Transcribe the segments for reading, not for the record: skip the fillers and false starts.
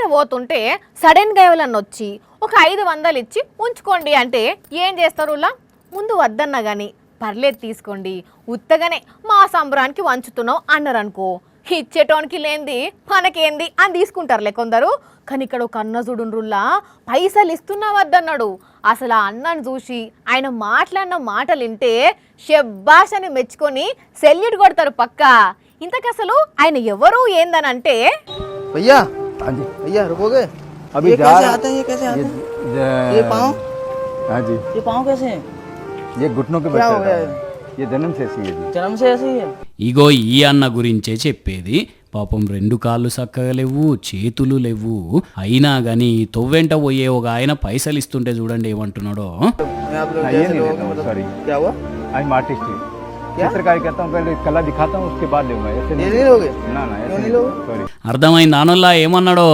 ముంగట పోతుంటే సడన్గా ఎవరన్నా వచ్చి ఒక 500 ఇచ్చి ఉంచుకోండి అంటే ఏం చేస్తారు? ముందు వద్దన్నా కానీ పర్లేదు తీసుకోండి, ఉత్తగానే మా సంబరానికి వంచుతున్నావు అన్నారనుకో, ఇచ్చేటోనికి లేంది మనకేంది అని తీసుకుంటారులే కొందరు. కానీ ఇక్కడ ఒక అన్న చూడుండ్రుల్లా పైసలు ఇస్తున్నా వద్దన్నాడు. అసలు ఆ అన్నను చూసి ఆయన మాట్లాడిన మాటలు వింటే షెబ్బాష్ అని మెచ్చుకొని సెల్యూట్ కొడతారు పక్క. ఇంతకసలు ఆయన ఎవరు ఏందని అంటే, भैया भैया रुकोगे? अभी ये जा कैसे आते हैं? ये कैसे आते हैं? ये पाँव? हाँ जी, ये पाँव कैसे हैं? ये घुटनों के क्या बच्चे हो गया है? ये जन्म से ऐसी है जी। जन्म से ऐसे ही है? ఇగో ఈ అన్న గురించే చెప్పేది. పాపం 2 కాళ్ళు చక్కగా లేవు, చేతులు లేవు, అయినా గాని తొవ్వెంట పోయే ఒక ఆయన పైసలు ఇస్తుంటే చూడండి ఏమంటున్నాడో. मैं आप लोग हाँ, ये जैसे नहीं लोगों लेता को हूँ, मतलब सॉरी। क्या हुआ? आई एम आर्टिस्ट ही। क्या? चित्रकारी करता हूँ, पहले कला दिखाता हूँ, उसके बाद दूंगा। ऐसे ये नहीं लोगे? ना ना, क्यों ऐसे नहीं लोगे? सॉरी। అర్థమైంది దానివల్ల ఏమన్నాడో,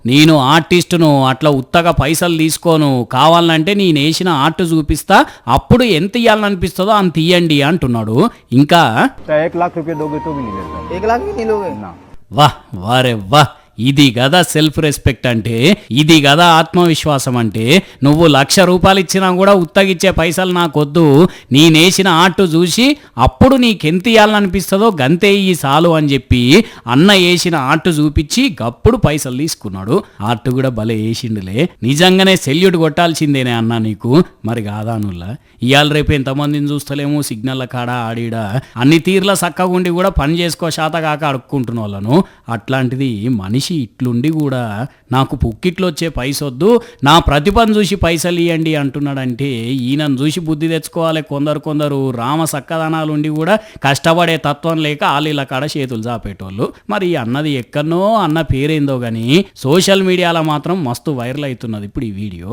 నేను ఆర్టిస్టును, అట్లా ఉత్తగా పైసలు తీసుకోను, కావాలంటే నేను వేసిన ఆర్ట్ చూపిస్తా, అప్పుడు ఎంత ఇవ్వాలనిపిస్తుందో అంత ఇయ్యండి అంటున్నాడు. ఇంకా 1 लाख रुपये दोगे तो भी नहीं लेता हूँ। 1 लाख भी नहीं लोगे? ना। వాహ్ వారే వాహ్, ఇది కదా సెల్ఫ్ రెస్పెక్ట్ అంటే, ఇది కదా ఆత్మవిశ్వాసం అంటే. నువ్వు 1,00,000 రూపాయలు ఇచ్చినా కూడా ఉత్తగిచ్చే పైసలు నాకొద్దు, నేనేసిన ఆర్ట్ చూసి అప్పుడు నీకెంత ఇవ్వాలనిపిస్తుందో గంతే ఈ సాలు అని చెప్పి అన్న వేసిన ఆర్ట్ చూపించి గప్పుడు పైసలు తీసుకున్నాడు. ఆర్ట్ కూడా భలే వేసిండులే, నిజంగానే సెల్యూట్ కొట్టాల్సిందేనే అన్న నీకు. మరి కాదానుల్లా ఇవాళ రేపు ఎంతమందిని చూస్తలేము సిగ్నల్ల కాడ ఆడిడ అన్ని తీర్ల సక్కగుండి కూడా పని చేసుకో శాత కాక అడుక్కుంటున్న వాళ్ళను. అట్లాంటిది మనిషి ఇట్లుండి కూడా నాకు పుక్కిట్లో వచ్చే పైసొద్దు, నా ప్రతిభను చూసి పైసలు ఇవ్వండి అంటున్నాడంటే ఈయనను చూసి బుద్ధి తెచ్చుకోవాలి. కొందరు రామ సక్కదనాలు ఉండి కూడా కష్టపడే తత్వం లేక ఆలీల కాడ చేతులు చాపేటోళ్ళు. మరి అన్నది ఎక్కడనో, అన్న పేరేందో కానీ సోషల్ మీడియాలో మాత్రం మస్తు వైరల్ అవుతున్నది ఇప్పుడు ఈ వీడియో.